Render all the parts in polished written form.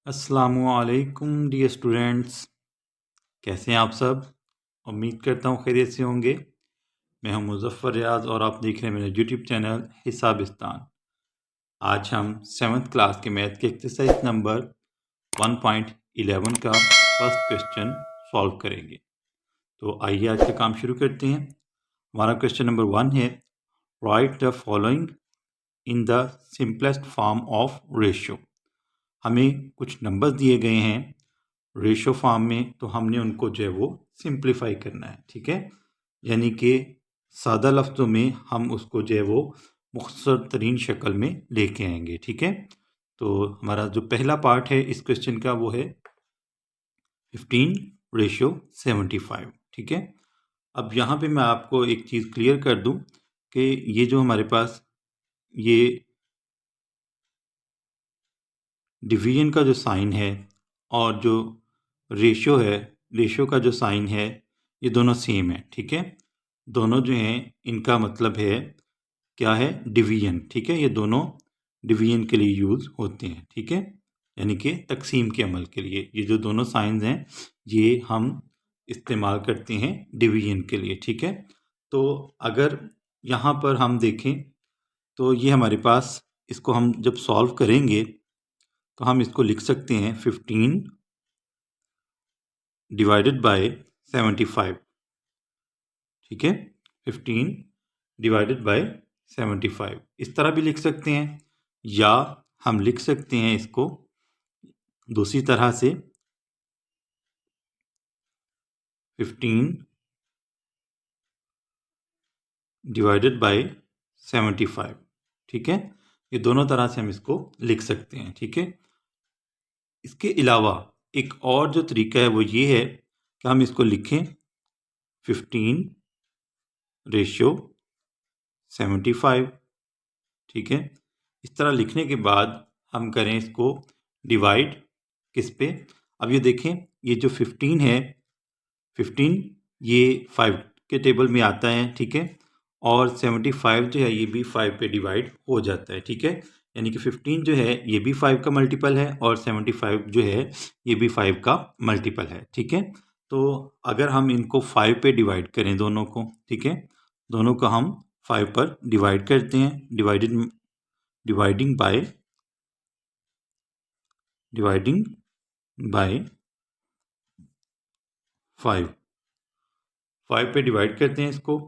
अस्सलामुअलैकुम dear students, कैसे हैं आप सब। उम्मीद करता हूँ खैरियत से होंगे। मैं हूँ मुज़फ़्फ़र रियाज़ और आप देख रहे हैं मेरा यूट्यूब चैनल हिसाबिस्तान। आज हम 7th क्लास के मैथ के एक्सरसाइज नंबर 1.11 का फर्स्ट क्वेश्चन सॉल्व करेंगे। तो आइए आज का काम शुरू करते हैं। हमारा क्वेश्चन नंबर 1 है, right the following in the simplest form of ratio. हमें कुछ नंबर्स दिए गए हैं रेशो फॉर्म में, तो हमने उनको जो है वो सिंप्लीफाई करना है। ठीक है, यानी कि सादा लफ्ज़ों में हम उसको जो है वो मुख्तसर तरीन शक्ल में लेके आएंगे। ठीक है, तो हमारा जो पहला पार्ट है इस क्वेश्चन का वो है 15:75। ठीक है, अब यहाँ पे मैं आपको एक चीज़ क्लियर कर दूं कि ये जो हमारे पास ये डिवीजन का जो साइन है और जो रेशियो है, रेशियो का जो साइन है, ये दोनों सेम है। ठीक है, दोनों जो हैं इनका मतलब है क्या है, डिवीजन। ठीक है, ये दोनों डिवीजन के लिए यूज़ होते हैं। ठीक है, यानी कि तकसीम के अमल के लिए ये जो दोनों साइंस हैं ये हम इस्तेमाल करते हैं डिवीजन के लिए। ठीक है, तो अगर यहाँ पर हम देखें तो ये हमारे पास, इसको हम जब सॉल्व करेंगे तो हम इसको लिख सकते हैं 15 डिवाइडेड बाय 75। ठीक है, 15 डिवाइडेड बाय 75 इस तरह भी लिख सकते हैं, या हम लिख सकते हैं इसको दूसरी तरह से 15 डिवाइडेड बाय 75। ठीक है, ये दोनों तरह से हम इसको लिख सकते हैं। ठीक है, इसके अलावा एक और जो तरीका है वो ये है कि हम इसको लिखें 15 रेशियो 75। ठीक है, इस तरह लिखने के बाद हम करें इसको डिवाइड किस पे। अब ये देखें, ये जो 15 है, 15 ये 5 के टेबल में आता है। ठीक है, और 75 जो है ये भी 5 पे डिवाइड हो जाता है। ठीक है, यानी कि 15 जो है ये भी 5 का मल्टीपल है और 75 जो है ये भी 5 का मल्टीपल है। ठीक है, तो अगर हम इनको 5 पे डिवाइड करें दोनों को, ठीक है, दोनों को हम 5 पर डिवाइड करते हैं, डिवाइडिंग बाय 5 पे डिवाइड करते हैं इसको,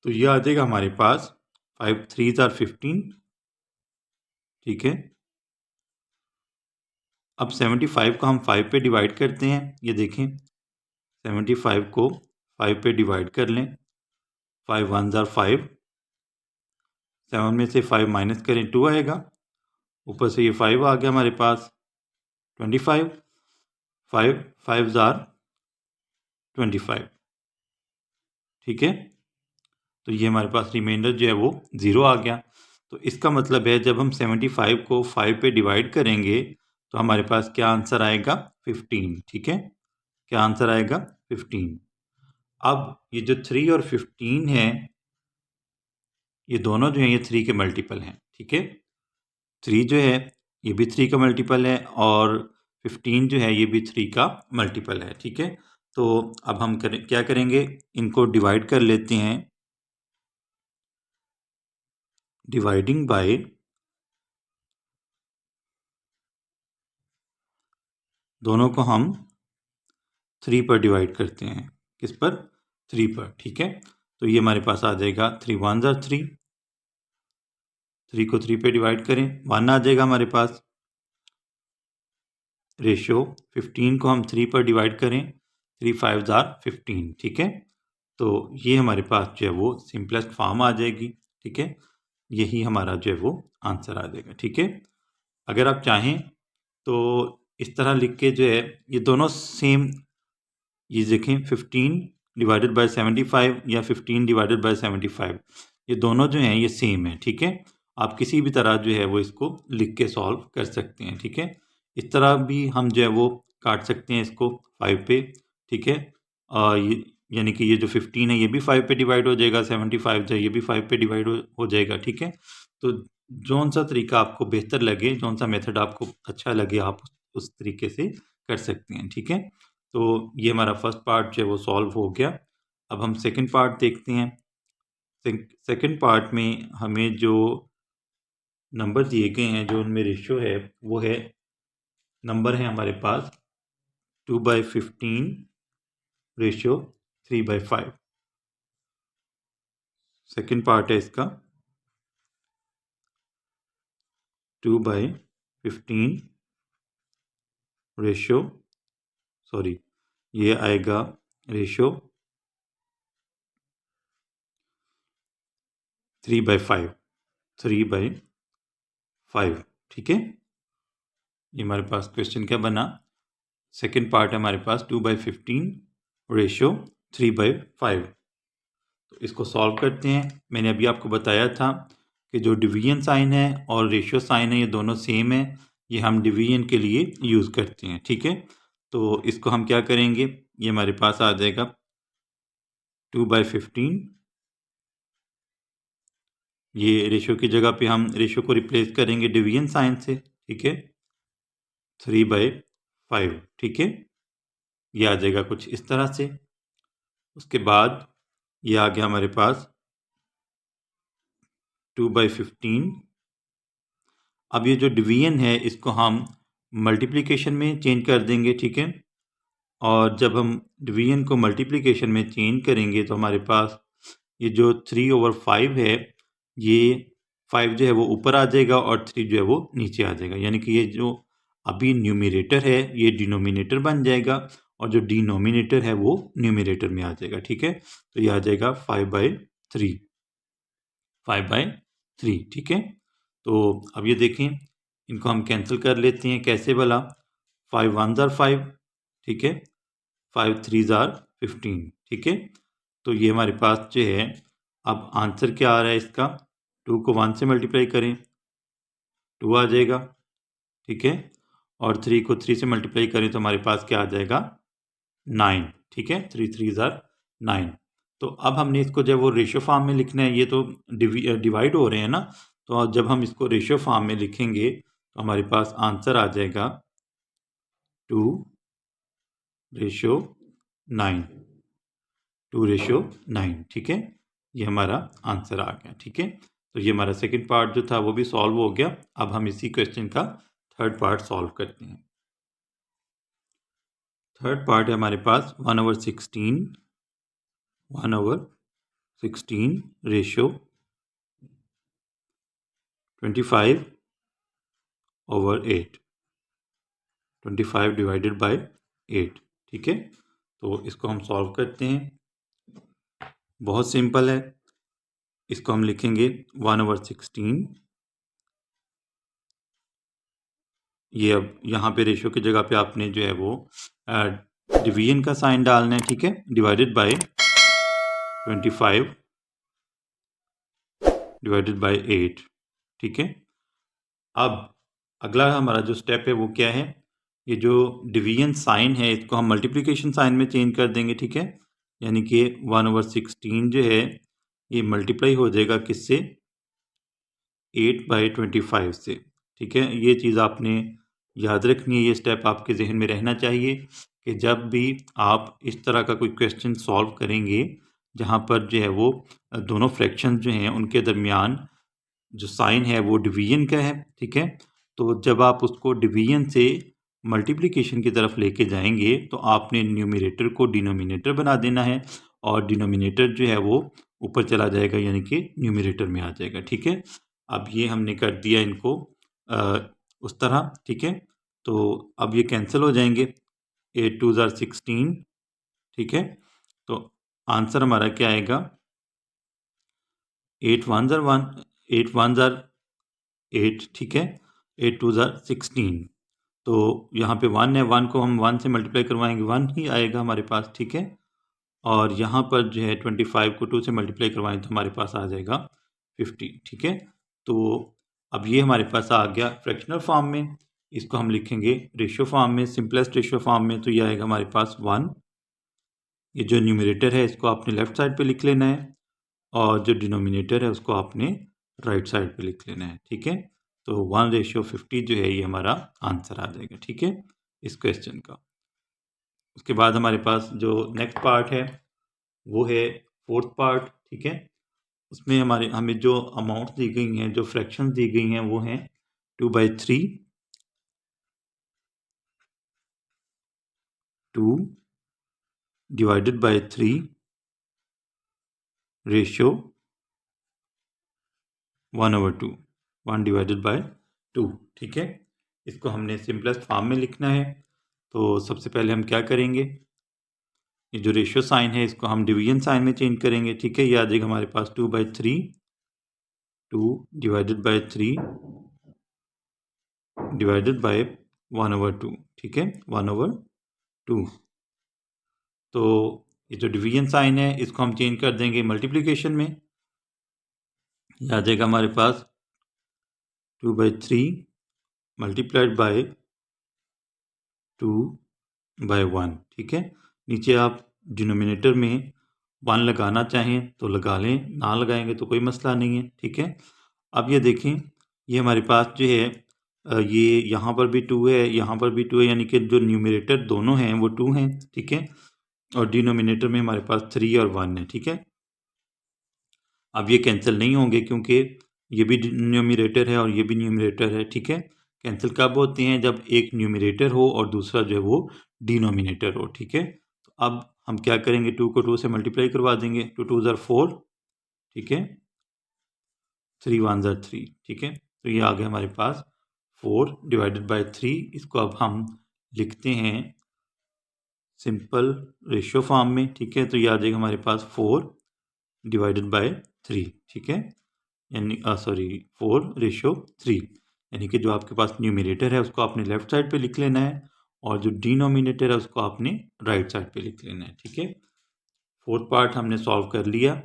तो ये आ जाएगा हमारे पास 5 3s are 15। ठीक है, अब 75 को हम 5 पे डिवाइड करते हैं। ये देखें, 75 को 5 पे डिवाइड कर लें, 5 1s are 5, 7 में से 5 माइनस करें 2 आएगा, ऊपर से ये 5 आ गया हमारे पास 25, 5 5s are 25। ठीक है, तो ये हमारे पास रिमाइंडर जो है वो 0 आ गया। तो इसका मतलब है जब हम 75 को 5 पे डिवाइड करेंगे तो हमारे पास क्या आंसर आएगा, 15। ठीक है, क्या आंसर आएगा, 15। अब ये जो 3 और 15 है, ये दोनों जो हैं ये 3 के मल्टीपल हैं। ठीक है, 3 जो है ये भी 3 का मल्टीपल है और 15 जो है ये भी 3 का मल्टीपल है। ठीक है, तो अब हम क्या करेंगे, इनको डिवाइड कर लेते हैं, डिवाइडिंग बाय दोनों को हम 3 पर डिवाइड करते हैं, किस पर, 3 पर। ठीक है, तो ये हमारे पास आ जाएगा 3 1s are 3, 3 को 3 पे डिवाइड करें 1 आ जाएगा हमारे पास। रेशियो 15 को हम 3 पर डिवाइड करें, 3 5s are 15। ठीक है, तो ये हमारे पास जो है वो सिंपलेस्ट फॉर्म आ जाएगी। ठीक है, यही हमारा जो है वो आंसर आ जाएगा। ठीक है, अगर आप चाहें तो इस तरह लिख के जो है ये दोनों सेम, ये देखें 15 डिवाइडेड बाय 75 या 15 डिवाइडेड बाय 75, ये दोनों जो हैं ये सेम है। ठीक है, आप किसी भी तरह जो है वो इसको लिख के सॉल्व कर सकते हैं। ठीक है, इस तरह भी हम जो है वो काट सकते हैं इसको 5 पे। ठीक है, ये यानी कि ये जो 15 है ये भी 5 पे डिवाइड हो जाएगा, 75 जो है ये भी 5 पे डिवाइड हो जाएगा। ठीक है, तो जौन सा तरीका आपको बेहतर लगे, जौन सा मेथड आपको अच्छा लगे, आप उस तरीके से कर सकते हैं। ठीक है, तो ये हमारा फर्स्ट पार्ट जो है वो सॉल्व हो गया। अब हम सेकंड पार्ट देखते हैं। सेकंड पार्ट में हमें जो नंबर दिए गए हैं, जो उनमें रेशियो है, वो है नंबर है हमारे पास 2/15 रेशियो 3/5। सेकंड पार्ट है इसका 2/15 रेशियो, सॉरी ये आएगा रेशियो 3/5, 3/5। ठीक है, ये हमारे पास क्वेश्चन क्या बना, सेकंड पार्ट है हमारे पास 2/15 रेशियो 3/5। तो इसको सॉल्व करते हैं। मैंने अभी आपको बताया था कि जो डिवीजन साइन है और रेशियो साइन है ये दोनों सेम है, ये हम डिवीजन के लिए यूज़ करते हैं। ठीक है, तो इसको हम क्या करेंगे, ये हमारे पास आ जाएगा 2/15, ये रेशियो की जगह पे हम रेशियो को रिप्लेस करेंगे डिवीजन साइन से। ठीक है, 3/5। ठीक है, ये आ जाएगा कुछ इस तरह से। उसके बाद ये आ गया हमारे पास 2/15। अब ये जो डिवीजन है इसको हम मल्टीप्लिकेशन में चेंज कर देंगे। ठीक है, और जब हम डिवीजन को मल्टीप्लिकेशन में चेंज करेंगे तो हमारे पास ये जो 3/5 है, ये 5 जो है वो ऊपर आ जाएगा और 3 जो है वो नीचे आ जाएगा। यानी कि ये जो अभी न्यूमरेटर है ये डिनोमिनेटर बन जाएगा और जो डिनोमिनेटर है वो न्यूमरेटर में आ जाएगा। ठीक है, तो ये आ जाएगा 5/3, 5/3। ठीक है, तो अब ये देखें, इनको हम कैंसिल कर लेते हैं। कैसे भला, 5 1s are 5, ठीक है, 5 3s are 15। ठीक है, तो ये हमारे पास जो है, अब आंसर क्या आ रहा है इसका, 2 को 1 से मल्टीप्लाई करें 2 आ जाएगा। ठीक है, और 3 को 3 से मल्टीप्लाई करें तो हमारे पास क्या आ जाएगा, 9। ठीक है, 3 3s are 9। तो अब हमने इसको जब वो रेशियो फॉर्म में लिखना है, ये तो डिवाइड हो रहे हैं ना, तो जब हम इसको रेशियो फॉर्म में लिखेंगे तो हमारे पास आंसर आ जाएगा 2/9, 2/9। ठीक है, ये हमारा आंसर आ गया। ठीक है, तो ये हमारा सेकंड पार्ट जो था वो भी सॉल्व हो गया। अब हम इसी क्वेश्चन का थर्ड पार्ट सॉल्व करते हैं। थर्ड पार्ट है हमारे पास 1/16, 1/16 रेशियो 25/8, 25 डिवाइडेड बाय 8। ठीक है, तो इसको हम सॉल्व करते हैं। बहुत सिंपल है, इसको हम लिखेंगे 1/16। ये अब यहाँ पे रेशियो की जगह पे आपने जो है वो डिवीजन का साइन डालना है। ठीक है, डिवाइडेड बाय 25 डिवाइडेड बाय 8। ठीक है, अब अगला हमारा जो स्टेप है वो क्या है, ये जो डिवीजन साइन है इसको हम मल्टीप्लिकेशन साइन में चेंज कर देंगे। ठीक है, यानी कि 1/16 जो है ये मल्टीप्लाई हो जाएगा किससे, 8/25 से। ठीक है, ये चीज़ आपने याद रखनी है, ये स्टेप आपके जहन में रहना चाहिए कि जब भी आप इस तरह का कोई क्वेश्चन सॉल्व करेंगे जहाँ पर जो है वो दोनों फ्रैक्शन जो हैं उनके दरमियान जो साइन है वो डिवीजन का है। ठीक है, तो जब आप उसको डिवीजन से मल्टीप्लिकेशन की तरफ लेके जाएंगे तो आपने न्यूमरेटर को डिनोमिनेटर बना देना है और डिनोमिनेटर जो है वो ऊपर चला जाएगा, यानी कि न्यूमरेटर में आ जाएगा। ठीक है, अब ये हमने कर दिया इनको उस तरह। ठीक है, तो अब ये कैंसिल हो जाएंगे, 8 2s are 16। ठीक है, तो आंसर हमारा क्या आएगा, 8 1s are 1, 8 1s are 8। ठीक है, 8 2s are 16। तो यहाँ पे 1 है, 1 को हम 1 से मल्टीप्लाई करवाएंगे 1 ही आएगा हमारे पास। ठीक है, और यहाँ पर जो है 25 को 2 से मल्टीप्लाई करवाएं तो हमारे पास आ जाएगा 50। ठीक है, तो अब ये हमारे पास आ गया फ्रैक्शनल फॉर्म में। इसको हम लिखेंगे रेशियो फॉर्म में, सिंपलेस्ट रेशियो फॉर्म में। तो ये आएगा हमारे पास 1। ये जो न्यूमरेटर है इसको आपने लेफ्ट साइड पे लिख लेना है और जो डिनोमिनेटर है उसको आपने राइट साइड पे लिख लेना है, ठीक है। तो 1:50 जो है ये हमारा आंसर आ जाएगा, ठीक है, इस क्वेश्चन का। उसके बाद हमारे पास जो नेक्स्ट पार्ट है वो है फोर्थ पार्ट, ठीक है। उसमें हमें जो अमाउंट दी गई हैं, जो फ्रैक्शन दी गई हैं वो हैं 2/3, 2 divided by 3 ratio 1/2, 1 divided by 2, ठीक है। इसको हमने सिंपलेस्ट फॉर्म में लिखना है। तो सबसे पहले हम क्या करेंगे, ये जो रेशियो साइन है इसको हम डिवीजन साइन में चेंज करेंगे, ठीक है। ये आ जाएगा हमारे पास 2/3, 2 डिवाइडेड बाय 3 डिवाइडेड बाय 1/2, ठीक है, 1/2। तो ये जो डिवीजन साइन है इसको हम चेंज कर देंगे मल्टीप्लिकेशन में। ये आ जाएगा हमारे पास 2/3 मल्टीप्लाइड बाय 2/1, ठीक है। नीचे आप डिनोमिनेटर में 1 लगाना चाहें तो लगा लें, ना लगाएंगे तो कोई मसला नहीं है, ठीक है। अब ये देखें, ये हमारे पास जो है ये यहाँ पर भी 2 है, यहाँ पर भी 2 है, यानी कि जो न्यूमरेटर दोनों हैं वो 2 हैं, ठीक है। और डिनोमिनेटर में हमारे पास 3 और 1 है, ठीक है। अब ये कैंसिल नहीं होंगे क्योंकि ये भी न्यूमरेटर है और ये भी न्यूमरेटर है, ठीक है। कैंसिल कब होते हैं, जब एक न्यूमरेटर हो और दूसरा जो है वो डिनोमिनेटर हो, ठीक है। तो अब हम क्या करेंगे, 2 को 2 से मल्टीप्लाई करवा देंगे, 2 2 ज़ार 4, ठीक है, 3 1 ज़ार 3, ठीक है। तो ये आ गया हमारे पास 4 डिवाइडेड बाय 3। इसको अब हम लिखते हैं सिंपल रेशियो फॉर्म में, ठीक है। तो ये आ जाएगा हमारे पास 4 डिवाइडेड बाय 3, ठीक है, यानी 4:3, यानी कि जो आपके पास न्यूमरेटर है उसको आपने लेफ्ट साइड पे लिख लेना है और जो डिनोमिनेटर है उसको आपने राइट साइड पे लिख लेना है, ठीक है। फोर्थ पार्ट हमने सॉल्व कर लिया।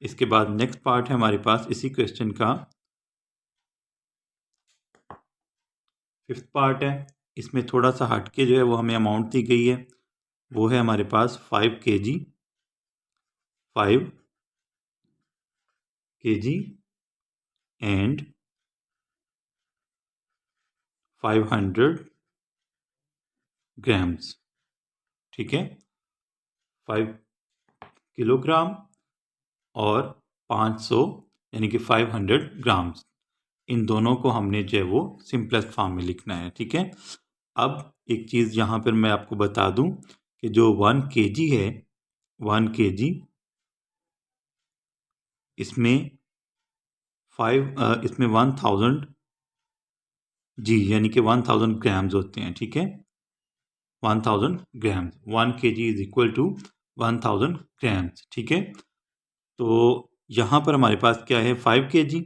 इसके बाद नेक्स्ट पार्ट है हमारे पास इसी क्वेश्चन का फिफ्थ पार्ट है। इसमें थोड़ा सा हटके जो है वो हमें अमाउंट दी गई है, वो है हमारे पास 5 kg, 5 kg एंड 500 ग्राम्स, ठीक है। 5 किलोग्राम और 500 यानी कि 500 ग्राम्स, इन दोनों को हमने जो है वो सिंपलेस्ट फॉर्म में लिखना है, ठीक है। अब एक चीज़ यहाँ पर मैं आपको बता दूं कि जो 1 kg है, 1 kg इसमें 1000 जी यानी कि 1000 ग्राम्स होते हैं, ठीक है। 1000 grams, 1 kg is equal to 1000 grams, ठीक है। तो यहाँ पर हमारे पास क्या है, 5 kg,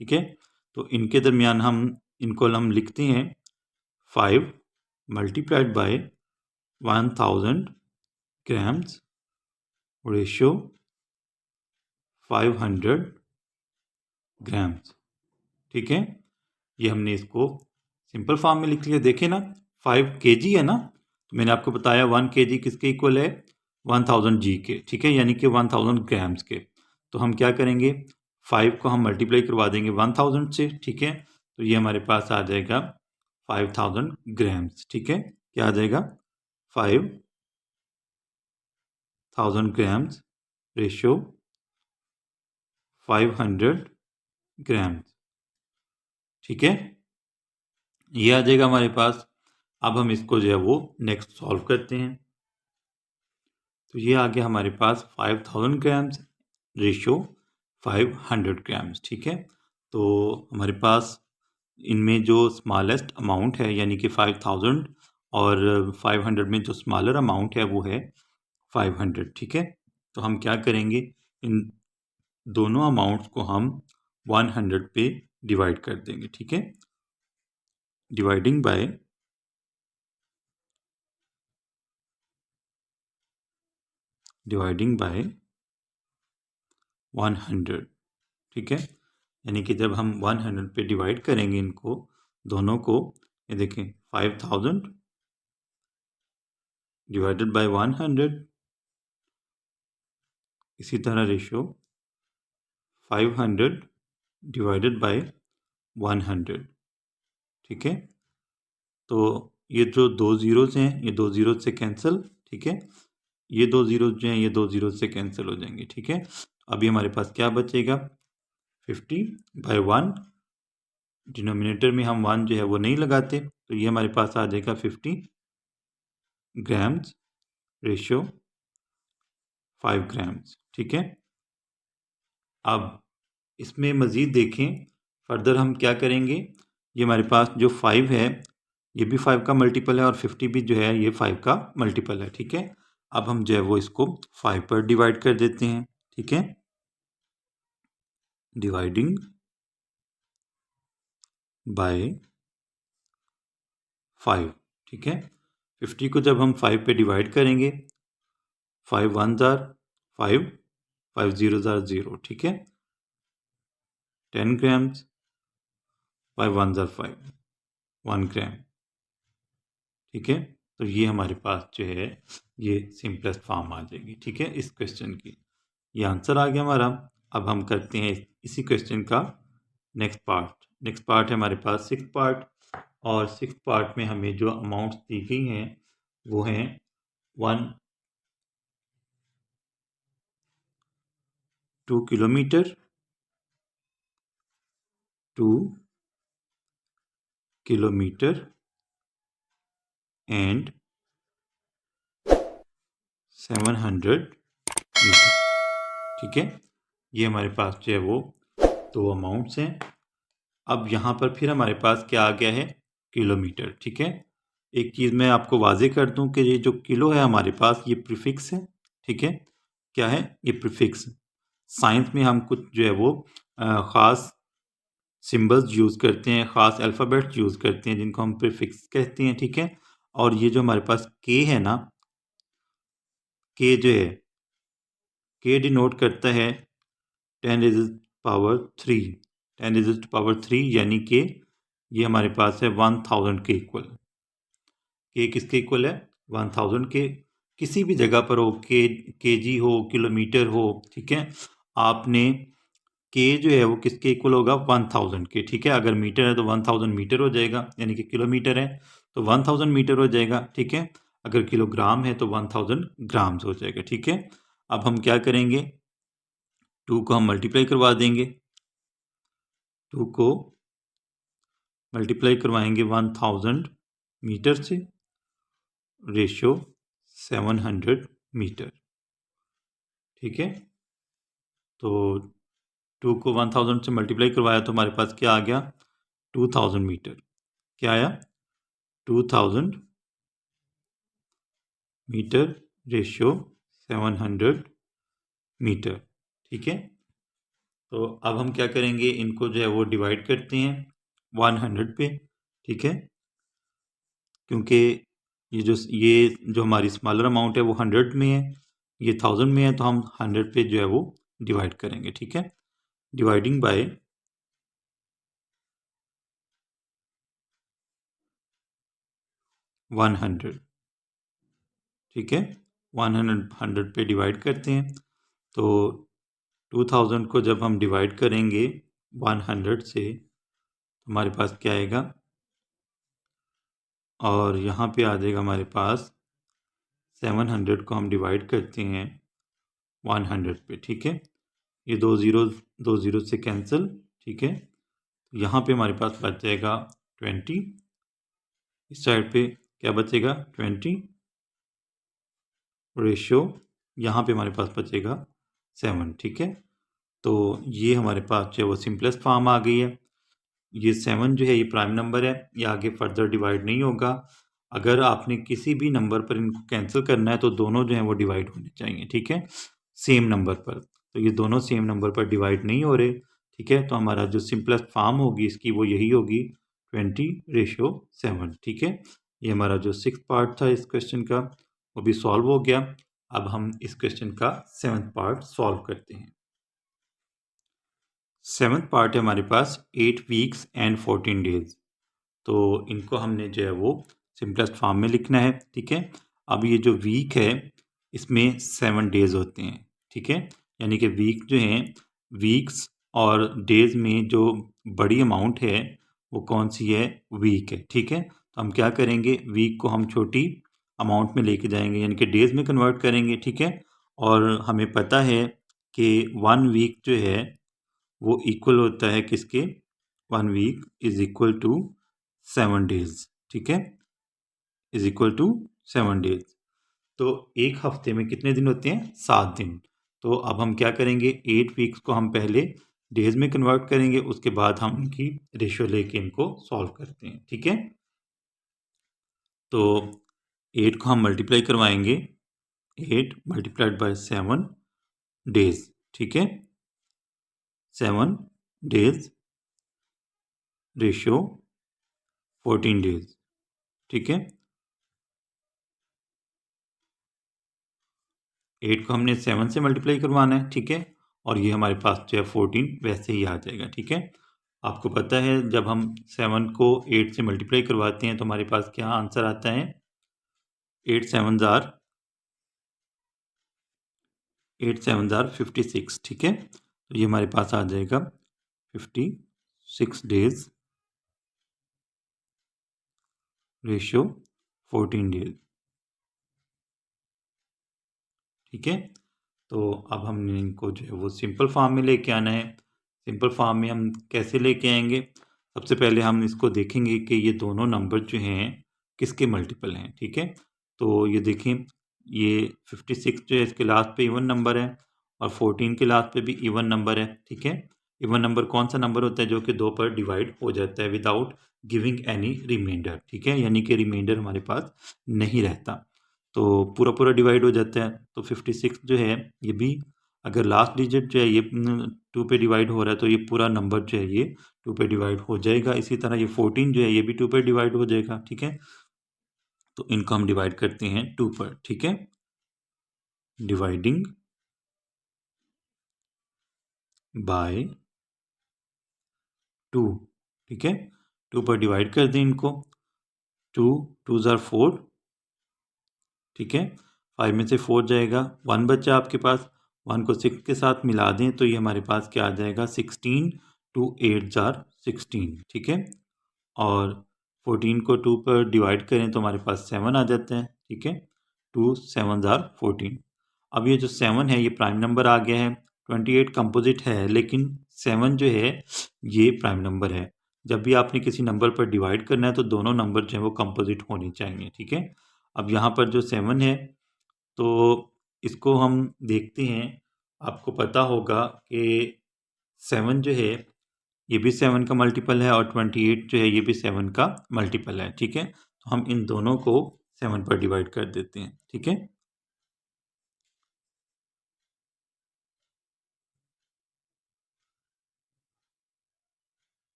ठीक है। तो इनके दरमियान इनको हम लिखते हैं 5 multiplied by 1000 grams ratio 500 grams, ठीक है। ये हमने इसको सिंपल फॉर्म में लिख लिया। देखें ना, 5 kg है ना, तो मैंने आपको बताया 1 kg किसके इक्वल है, 1000 g के, ठीक है, यानी कि 1000 ग्राम्स के। तो हम क्या करेंगे, 5 को हम मल्टीप्लाई करवा देंगे 1000 से, ठीक है। तो ये हमारे पास आ जाएगा 5000 ग्राम्स, ठीक है। क्या आ जाएगा, 5000 ग्राम्स रेशियो 500 ग्राम्स, ठीक है। ये आ जाएगा हमारे पास। अब हम इसको जो है वो नेक्स्ट सॉल्व करते हैं। तो ये आ गया हमारे पास 5000 ग्राम्स रेशियो 500 ग्राम्स, ठीक है। तो हमारे पास इनमें जो स्मॉलेस्ट अमाउंट है यानी कि 5000 और 500 में जो स्मॉलर अमाउंट है वो है 500, ठीक है। तो हम क्या करेंगे, इन दोनों अमाउंट्स को हम 100 पे डिवाइड कर देंगे, ठीक है। डिवाइडिंग बाय 100, ठीक है। यानी कि जब हम 100 पे डिवाइड करेंगे इनको दोनों को, ये देखें 5000 डिवाइडेड बाय 100, इसी तरह रेशियो 500 डिवाइडेड बाय 100। ठीक है, तो ये जो 2 ज़ीरोज़ हैं ये 2 ज़ीरो से कैंसिल। ठीक है, ये 2 ज़ीरोज़ जो हैं ये 2 ज़ीरो से कैंसिल हो जाएंगे। ठीक है, अभी हमारे पास क्या बचेगा, 50/1। डिनोमिनेटर में हम 1 जो है वो नहीं लगाते, तो ये हमारे पास आ जाएगा 50 ग्राम्स रेशियो 5 ग्राम्स। ठीक है, अब इसमें मज़ीद देखें, फर्दर हम क्या करेंगे, ये हमारे पास जो 5 है ये भी 5 का मल्टीपल है और 50 भी जो है ये 5 का मल्टीपल है। ठीक है, अब हम जो है वो इसको 5 पर डिवाइड कर देते हैं। ठीक है, डिवाइडिंग बाय 5। ठीक है, 50 को जब हम 5 पे डिवाइड करेंगे, 5 1s आर 5, 5 0s आर 0। ठीक है, 10 ग्राम्स, 5 1s आर 5, 1 ग्राम। ठीक है, तो ये हमारे पास जो है ये सिंपलेस्ट फॉर्म आ जाएगी। ठीक है, इस क्वेश्चन की ये आंसर आ गया हमारा। अब हम करते हैं इसी क्वेश्चन का नेक्स्ट पार्ट। नेक्स्ट पार्ट है हमारे पास 6th पार्ट, और 6th पार्ट में हमें जो अमाउंट्स दी गई हैं वो हैं 2 किलोमीटर, 2 किलोमीटर एंड 700 मीटर। ठीक है, ये हमारे पास जो है वो 2 अमाउंट्स हैं। अब यहाँ पर फिर हमारे पास क्या आ गया है, किलोमीटर। ठीक है, एक चीज़ मैं आपको वाजे कर दूं कि ये जो किलो है हमारे पास ये प्रीफिक्स है। ठीक है, क्या है ये प्रीफिक्स। साइंस में हम कुछ जो है वो ख़ास सिंबल्स यूज़ करते हैं, ख़ास अल्फ़ाबेट्स यूज़ करते हैं जिनको हम प्रीफिक्स कहते हैं। ठीक है, और ये जो हमारे पास के है ना, के जो है के डिनोट करता है 10⁻³ 10⁻³ यानी कि ये हमारे पास है 1000 के इक्वल। के किसके इक्वल है, 1000 के। किसी भी जगह पर हो, केजी हो, किलोमीटर हो। ठीक है, आपने के जो है वो किसके इक्वल होगा, 1000 के। ठीक है, अगर मीटर है तो 1000 मीटर हो जाएगा, यानी कि किलोमीटर है तो 1000 मीटर हो जाएगा। ठीक है, अगर किलोग्राम है तो 1000 ग्राम्स हो जाएगा। ठीक है, अब हम क्या करेंगे, 2 को हम मल्टीप्लाई करवा देंगे, 2 को मल्टीप्लाई करवाएंगे 1000 मीटर से, रेशियो 700 मीटर। ठीक है, तो 2 को 1000 से मल्टीप्लाई करवाया तो हमारे पास क्या आ गया, 2000 मीटर। क्या आया, 2000 मीटर रेशियो 700 मीटर। ठीक है, तो अब हम क्या करेंगे, इनको जो है वो डिवाइड करते हैं 100 पे। ठीक है, क्योंकि ये जो हमारी स्मॉलर अमाउंट है वो 100 में है, ये 1000 में है, तो हम 100 पे जो है वो डिवाइड करेंगे। ठीक है, डिवाइडिंग बाय 100। ठीक है, 100 पे डिवाइड करते हैं, तो 2000 को जब हम डिवाइड करेंगे 100 से तो हमारे पास क्या आएगा, और यहाँ पे आ जाएगा हमारे पास 700 को हम डिवाइड करते हैं 100 पे। ठीक है, ये 2 ज़ीरो से कैंसिल। ठीक है, यहाँ पे हमारे पास बच जाएगा 20, इस साइड पे क्या बचेगा 20, रेशियो यहाँ पे हमारे पास बचेगा 7। ठीक है, तो ये हमारे पास जो है वो सिंपलेस्ट फॉर्म आ गई है। ये 7 जो है ये प्राइम नंबर है, ये आगे फर्दर डिवाइड नहीं होगा। अगर आपने किसी भी नंबर पर इनको कैंसिल करना है तो दोनों जो हैं वो डिवाइड होने चाहिए। ठीक है, सेम नंबर पर, तो ये दोनों सेम नंबर पर डिवाइड नहीं हो रहे। ठीक है, तो हमारा जो सिंपलेस्ट फॉर्म होगी इसकी वो यही होगी 20:7। ठीक है, ये हमारा जो 6th पार्ट था इस क्वेश्चन का वो भी सॉल्व हो गया। अब हम इस क्वेश्चन का 7th पार्ट सॉल्व करते हैं। 7th पार्ट है हमारे पास 8 वीक्स एंड 14 डेज। तो इनको हमने जो है वो सिंपलेस्ट फॉर्म में लिखना है। ठीक है, अब ये जो वीक है इसमें 7 डेज होते हैं। ठीक है, यानी कि वीक जो हैं, वीक्स और डेज में जो बड़ी अमाउंट है वो कौन सी है, वीक है। ठीक है, तो हम क्या करेंगे, वीक को हम छोटी अमाउंट में लेके जाएंगे यानी कि डेज में कन्वर्ट करेंगे। ठीक है, और हमें पता है कि 1 वीक जो है वो इक्वल होता है किसके, 1 week is equal to 7 days. ठीक है, इज इक्वल टू 7 डेज। तो एक हफ्ते में कितने दिन होते हैं, 7 दिन। तो अब हम क्या करेंगे, 8 वीक्स को हम पहले डेज में कन्वर्ट करेंगे, उसके बाद हम इनकी रेशियो लेके इनको सॉल्व करते हैं। ठीक है, तो 8 को हम मल्टीप्लाई करवाएंगे, 8 मल्टीप्लाइड बाय 7 डेज। ठीक है, 7 डेज रेशियो 14 डेज। ठीक है, 8 को हमने 7 से मल्टीप्लाई करवाना है। ठीक है, और ये हमारे पास जो है 14 वैसे ही आ जाएगा। ठीक है, आपको पता है जब हम 7 को 8 से मल्टीप्लाई करवाते हैं तो हमारे पास क्या आंसर आता है, 8 7 जार 56। ठीक है, तो ये हमारे पास आ जाएगा 56 डेज रेशियो 14 डेज। ठीक है, तो अब हमने इनको जो है वो सिंपल फॉर्म में लेके आना है। सिंपल फॉर्म में हम कैसे लेके आएंगे, सबसे पहले हम इसको देखेंगे कि ये दोनों नंबर जो हैं किसके मल्टीपल हैं। ठीक है, तो ये देखें, ये 56 जो है इसके लास्ट पे इवन नंबर है और 14 के लास्ट पे भी इवन नंबर है। ठीक है, इवन नंबर कौन सा नंबर होता है, जो कि 2 पर डिवाइड हो जाता है विदाउट गिविंग एनी रिमाइंडर। ठीक है, यानी कि रिमाइंडर हमारे पास नहीं रहता, तो पूरा पूरा डिवाइड हो जाता है। तो 56 जो है ये भी, अगर लास्ट डिजिट जो है ये 2 पे डिवाइड हो रहा है तो ये पूरा नंबर जो है ये 2 पे डिवाइड हो जाएगा। इसी तरह ये 14 जो है ये भी 2 पे डिवाइड हो जाएगा। ठीक है, तो इनको हम डिवाइड करते हैं 2 पर। ठीक है, डिवाइडिंग बाय 2। ठीक है, 2 पर डिवाइड कर दें इनको, 2 2 जार 4। ठीक है, 5 में से 4 जाएगा, 1 बचा आपके पास, 1 को 6 के साथ मिला दें तो ये हमारे पास क्या आ जाएगा, 16। 2 8 जार 16। ठीक है, और 14 को 2 पर डिवाइड करें तो हमारे पास 7 आ जाता है। ठीक है, 2 7 जार 14। अब ये जो 7 है ये प्राइम नंबर आ गया है। 28 कंपोजिट है लेकिन 7 जो है ये प्राइम नंबर है। जब भी आपने किसी नंबर पर डिवाइड करना है तो दोनों नंबर जो है वो कंपोजिट होने चाहिए। ठीक है, अब यहाँ पर जो 7 है तो इसको हम देखते हैं, आपको पता होगा कि 7 जो है ये भी 7 का मल्टीपल है और 28 जो है ये भी 7 का मल्टीपल है। ठीक है, तो हम इन दोनों को 7 पर डिवाइड कर देते हैं। ठीक है,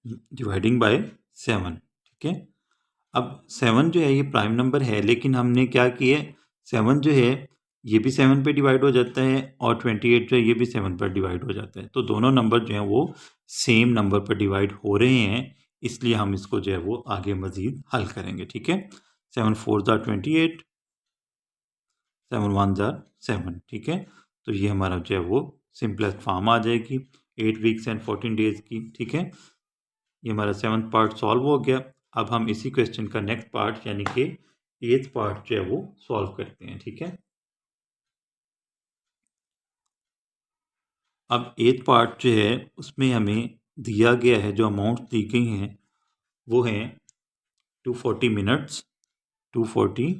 डिवाइडिंग बाय 7। ठीक है, अब 7 जो है ये प्राइम नंबर है लेकिन हमने क्या किया, 7 जो है ये भी 7 पे डिवाइड हो जाता है और 28 जो है ये भी 7 पर डिवाइड हो जाता है। तो दोनों नंबर जो हैं वो सेम नंबर पर डिवाइड हो रहे हैं, इसलिए हम इसको जो है वो आगे मज़ीद हल करेंगे। ठीक है, 7 4 जार 28, 7 1 जार 7। ठीक है, तो ये हमारा जो है वो सिंपलेस्ट फॉर्म आ जाएगी 8 वीक्स एंड 14 डेज की। ठीक है, ये हमारा 7th पार्ट सॉल्व हो गया। अब हम इसी क्वेश्चन का नेक्स्ट पार्ट यानी कि 8th पार्ट जो है वो सॉल्व करते हैं। ठीक है, अब 8th पार्ट जो है उसमें हमें दिया गया है, जो अमाउंट दी गई हैं वो हैं 240 minutes, 240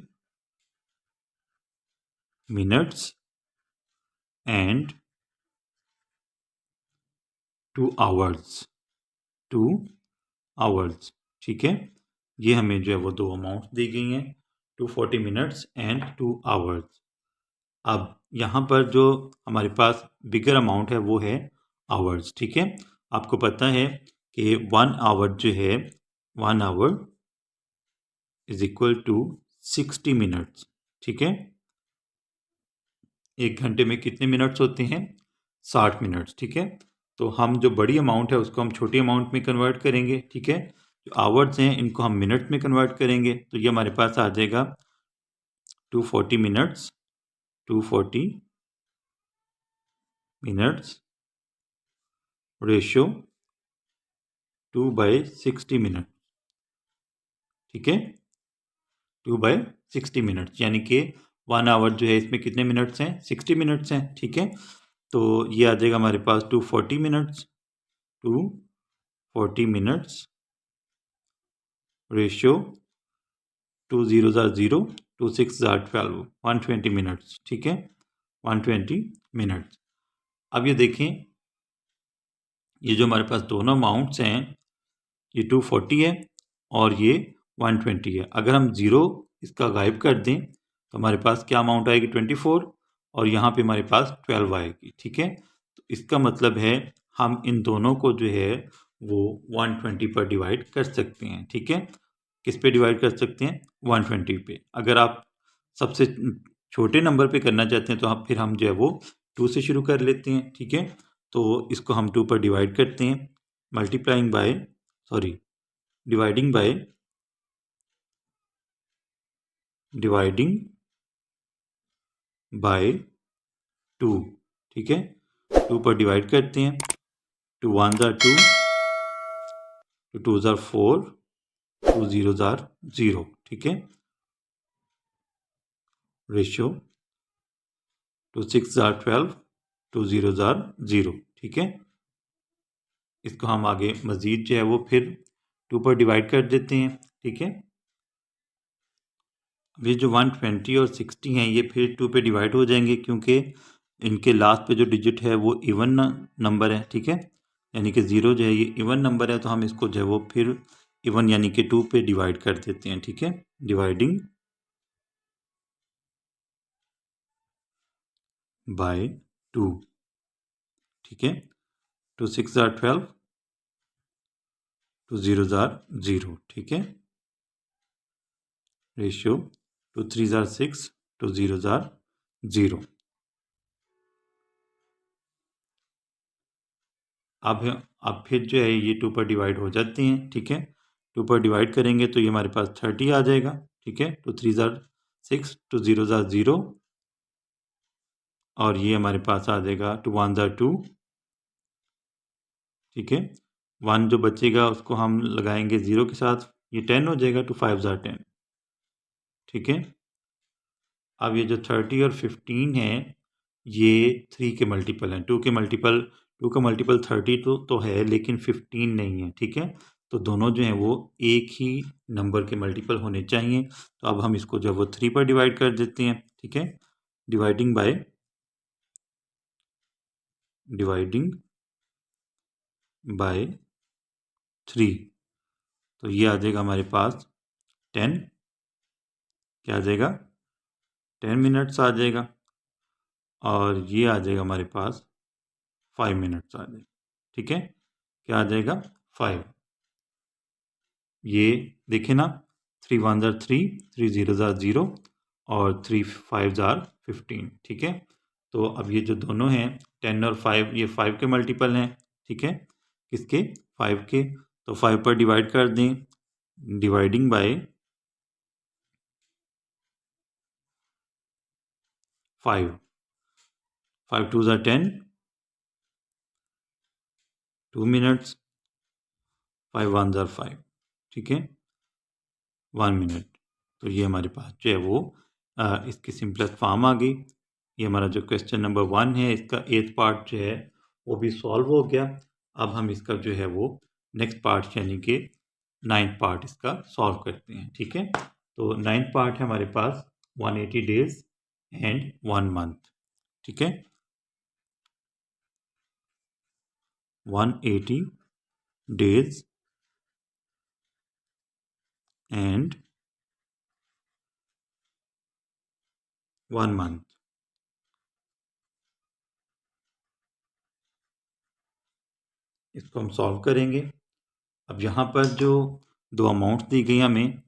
minutes and 2 hours, 2 hours. ठीक है, ये हमें जो है वो 2 अमाउंट दी गई हैं, 240 मिनट्स एंड 2 आवर्स। अब यहाँ पर जो हमारे पास बिगर अमाउंट है वो है आवर्स। ठीक है, आपको पता है कि 1 आवर जो है 1 hour is equal to 60 minutes. ठीक है, 1 घंटे में कितने मिनट्स होते हैं, 60 मिनट्स। ठीक है, तो हम जो बड़ी अमाउंट है उसको हम छोटी अमाउंट में कन्वर्ट करेंगे। ठीक है, जो आवर्स हैं इनको हम मिनट में कन्वर्ट करेंगे, तो ये हमारे पास आ जाएगा 240 मिनट्स, 240 मिनट्स रेशियो 2/60 मिनट, ठीक है, 2/60 मिनट्स, यानी कि 1 आवर जो है इसमें कितने मिनट्स हैं, 60 मिनट्स हैं, ठीक है। तो ये आ जाएगा हमारे पास 240 मिनट्स, 240 मिनट्स रेशियो 2 0 0, 2 6 12, 120 मिनट्स, ठीक है, 120 मिनट्स। अब ये देखें, ये जो हमारे पास दोनों अमाउंट्स हैं, ये 240 है और ये 120 है। अगर हम ज़ीरो इसका गायब कर दें तो हमारे पास क्या अमाउंट आएगी, 24, और यहाँ पे हमारे पास 12 आएगी, ठीक है। तो इसका मतलब है हम इन दोनों को जो है वो 120 पर डिवाइड कर सकते हैं, ठीक है। किस पे डिवाइड कर सकते हैं, 120 पे। अगर आप सबसे छोटे नंबर पे करना चाहते हैं तो आप फिर हम जो है वो 2 से शुरू कर लेते हैं, ठीक है। तो इसको हम 2 पर डिवाइड करते हैं, मल्टीप्लाइंग बाय डिवाइडिंग बाय 2, ठीक है। 2 पर डिवाइड करते हैं, 2 1 2, 2 2 4, 2 0 0, ठीक है। रेशियो 2 6 12, 2 0 0, ठीक है। इसको हम आगे मज़ीद जो है वो फिर 2 पर डिवाइड कर देते हैं, ठीक है। ये जो 120 और 60 हैं ये फिर 2 पे डिवाइड हो जाएंगे, क्योंकि इनके लास्ट पे जो डिजिट है वो इवन नंबर है, ठीक है। यानी कि 0 जो है ये इवन नंबर है, तो हम इसको जो है वो फिर इवन यानी कि 2 पे डिवाइड कर देते हैं, ठीक है। डिवाइडिंग बाय 2, ठीक है। 2 6 12, 2 0 0, ठीक है। रेशियो 2 3 6, 2 0 0। अब फिर जो है ये 2 पर डिवाइड हो जाते हैं, ठीक है। 2 पर डिवाइड करेंगे तो ये हमारे पास 30 आ जाएगा, ठीक है। 2 3 6, 2 0 0, और ये हमारे पास आ जाएगा 2 1 2, ठीक है। 1 जो बचेगा उसको हम लगाएंगे 0 के साथ, ये 10 हो जाएगा, 2 5 10, ठीक है। अब ये जो 30 और 15 है ये 3 के मल्टीपल हैं, 2 के मल्टीपल, 2 का मल्टीपल 30 तो है, लेकिन 15 नहीं है, ठीक है। तो दोनों जो हैं वो एक ही नंबर के मल्टीपल होने चाहिए। तो अब हम इसको जो है वो 3 पर डिवाइड कर देते हैं, ठीक है। डिवाइडिंग बाय 3, तो ये आ जाएगा हमारे पास 10, क्या आ जाएगा, 10 मिनट्स आ जाएगा, और ये आ जाएगा हमारे पास 5 मिनट्स आ जाएगा, ठीक है। क्या आ जाएगा, 5। ये देखें ना, 3 1 3, 3 0 0, और 3 5 15, ठीक है। तो अब ये जो दोनों हैं 10 और 5, ये 5 के मल्टीपल हैं, ठीक है। किसके, 5 के। तो 5 पर डिवाइड कर दें, डिवाइडिंग बाय 5, 5 2 10, 2 मिनट्स, 5 1 5, ठीक है, 1 मिनट। तो ये हमारे पास जो है वो इसकी सिंपलेस्ट फॉर्म आ गई। ये हमारा जो क्वेश्चन नंबर 1 है इसका 8th पार्ट जो है वो भी सॉल्व हो गया। अब हम इसका जो है वो नेक्स्ट पार्ट यानी कि 9th पार्ट इसका सॉल्व करते हैं, ठीक है। तो 9th पार्ट है हमारे पास 180 डेज एंड 1 मंथ, ठीक है। 180 डेज एंड 1 मंथ। इसको हम सॉल्व करेंगे। अब यहाँ पर जो दो अमाउंट्स दी गई हमें,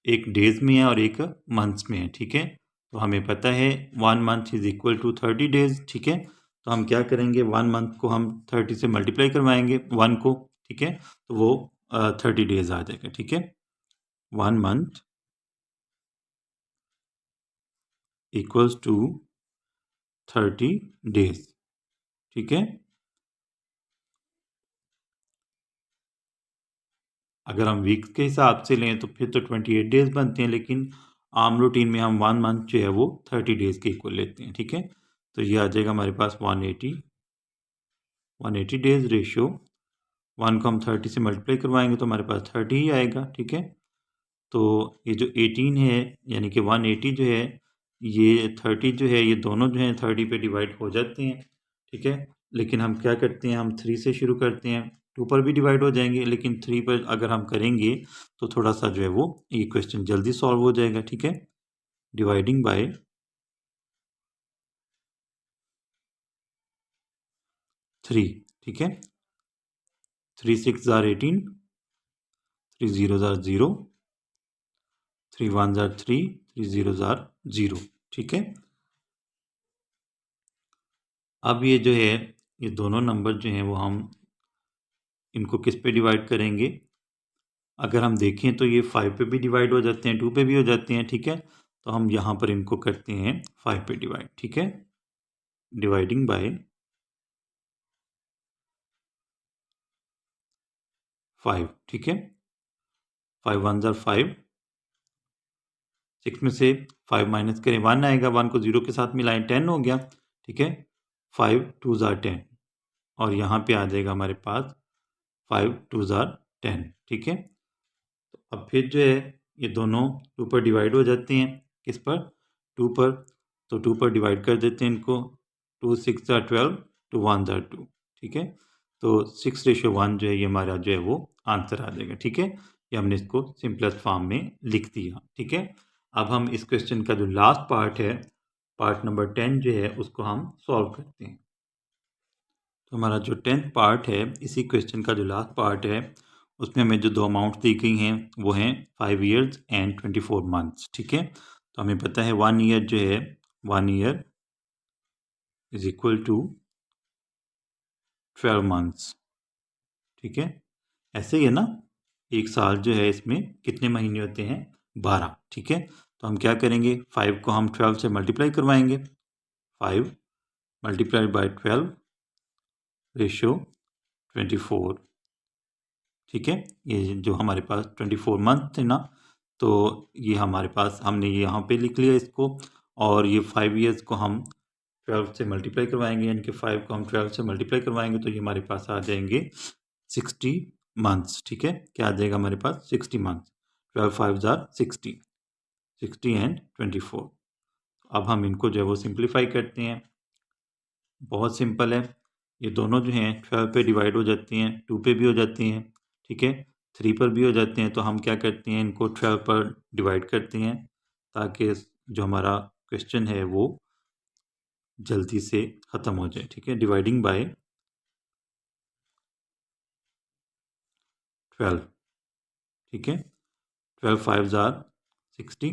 एक डेज में है और एक मंथ्स में है, ठीक है। तो हमें पता है 1 month is equal to 30 days, ठीक है। तो हम क्या करेंगे, 1 मंथ को हम 30 से मल्टीप्लाई करवाएंगे 1 को, ठीक है। तो वो 30 डेज आ जाएगा, ठीक है। 1 मंथ इक्वल्स टू 30 डेज, ठीक है। अगर हम वीक्स के हिसाब से लें तो फिर तो 28 डेज बनते हैं, लेकिन आम रूटीन में हम 1 मंथ जो है वो 30 डेज के इक्वल लेते हैं। ठीक है, तो ये आ जाएगा हमारे पास 180 डेज रेशियो 1 को हम 30 से मल्टीप्लाई करवाएंगे तो हमारे पास 30 ही आएगा। ठीक है, तो ये जो 18 है यानी कि 180 जो है ये 30 जो है ये दोनों जो है 30 पे डिवाइड हो जाते हैं। ठीक है, लेकिन हम क्या करते हैं, हम 3 से शुरू करते हैं, 2 पर भी डिवाइड हो जाएंगे, लेकिन 3 पर अगर हम करेंगे तो थोड़ा सा जो है वो ये क्वेश्चन जल्दी सॉल्व हो जाएगा। ठीक है, डिवाइडिंग बाय 3। ठीक है, 3 6 आर 18, 3 0 आर 0, 3 1 आर 3, 3 0 आर 0। ठीक है, अब ये जो है ये दोनों नंबर जो हैं वो हम इनको किस पे डिवाइड करेंगे, अगर हम देखें तो ये 5 पे भी डिवाइड हो जाते हैं, 2 पे भी हो जाते हैं। ठीक है, तो हम यहाँ पर इनको करते हैं 5 पे डिवाइड। ठीक है, डिवाइडिंग बाय 5। ठीक है, 5 1 जार 5, 6 में से 5 माइनस करें 1 आएगा, 1 को 0 के साथ मिलाएं 10 हो गया। ठीक है, 5 2 जार 10 और यहाँ पे आ जाएगा हमारे पास 5 2 जार 10। ठीक है, तो अब फिर जो है ये दोनों 2 पर डिवाइड हो जाते हैं, किस पर, 2 पर, तो 2 पर डिवाइड कर देते हैं इनको, 2 6 जार 12, 2 1 जार 2। ठीक है, तो 6:1 जो है ये हमारा जो है वो आंसर आ जाएगा। ठीक है, ये हमने इसको सिंपलेस्ट फॉर्म में लिख दिया। ठीक है, अब हम इस क्वेश्चन का जो लास्ट पार्ट है, पार्ट नंबर 10 जो है उसको हम सॉल्व करते हैं। तो हमारा जो 10th पार्ट है, इसी क्वेश्चन का जो लास्ट पार्ट है, उसमें हमें जो 2 अमाउंट दी गई हैं वो हैं 5 ईयर्स एंड 24 मंथ्स। ठीक है, तो हमें पता है 1 ईयर जो है 1 year is equal to 12 months. ठीक है, ऐसे ही है ना, एक साल जो है इसमें कितने महीने होते हैं, 12। ठीक है, तो हम क्या करेंगे, 5 को हम 12 से मल्टीप्लाई करवाएंगे, 5 मल्टीप्लाइड बाय 12 रेशियो 24। ठीक है, ये जो हमारे पास 24 मंथ थे ना, तो ये हमारे पास हमने ये यहाँ पे लिख लिया इसको, और ये 5 ईयर्स को हम 12 से मल्टीप्लाई करवाएंगे, यानी कि 5 को हम 12 से मल्टीप्लाई करवाएंगे तो ये हमारे पास आ जाएंगे 60 मंथ्स। ठीक है, क्या आ जाएगा हमारे पास, 60 मंथ्स, 12 5 जार 60, 60 एंड 24। अब हम इनको जो है वो सिंप्लीफाई करते हैं, बहुत सिंपल है, ये दोनों जो हैं 12 पे डिवाइड हो जाती हैं, 2 पे भी हो जाती हैं। ठीक है, 3 पर भी हो जाते हैं, तो हम क्या करते हैं, इनको 12 पर डिवाइड करते हैं ताकि जो हमारा क्वेश्चन है वो जल्दी से ख़त्म हो जाए। ठीक है, डिवाइडिंग बाय 12। ठीक है, 12 5 जार 60,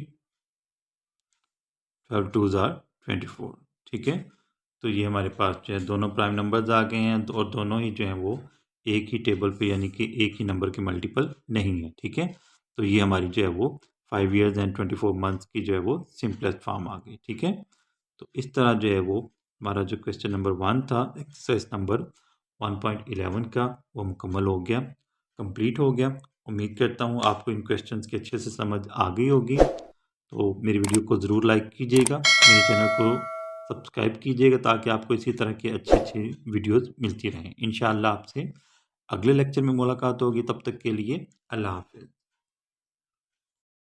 12 2 जार 24। ठीक है, तो ये हमारे पास जो है दोनों प्राइम नंबर्स आ गए हैं, और दोनों ही जो हैं वो एक ही टेबल पे यानी कि एक ही नंबर के मल्टीपल नहीं है। ठीक है, तो ये हमारी जो है वो 5 ईयर्स एंड 24 मंथ्स की जो है वो सिंपलेस्ट फॉर्म आ गई। ठीक है, तो इस तरह जो है वो हमारा जो क्वेश्चन नंबर 1 था, एक्सरसाइज नंबर 1.11 का, वो मुकम्मल हो गया, कंप्लीट हो गया। उम्मीद करता हूँ आपको इन क्वेश्चंस की अच्छे से समझ आ गई होगी। तो मेरी वीडियो को ज़रूर लाइक कीजिएगा, मेरे चैनल को सब्सक्राइब कीजिएगा ताकि आपको इसी तरह की अच्छी अच्छी वीडियोस मिलती रहें। इंशाअल्लाह आपसे अगले लेक्चर में मुलाकात होगी, तब तक के लिए अल्लाह हाफ़िज़।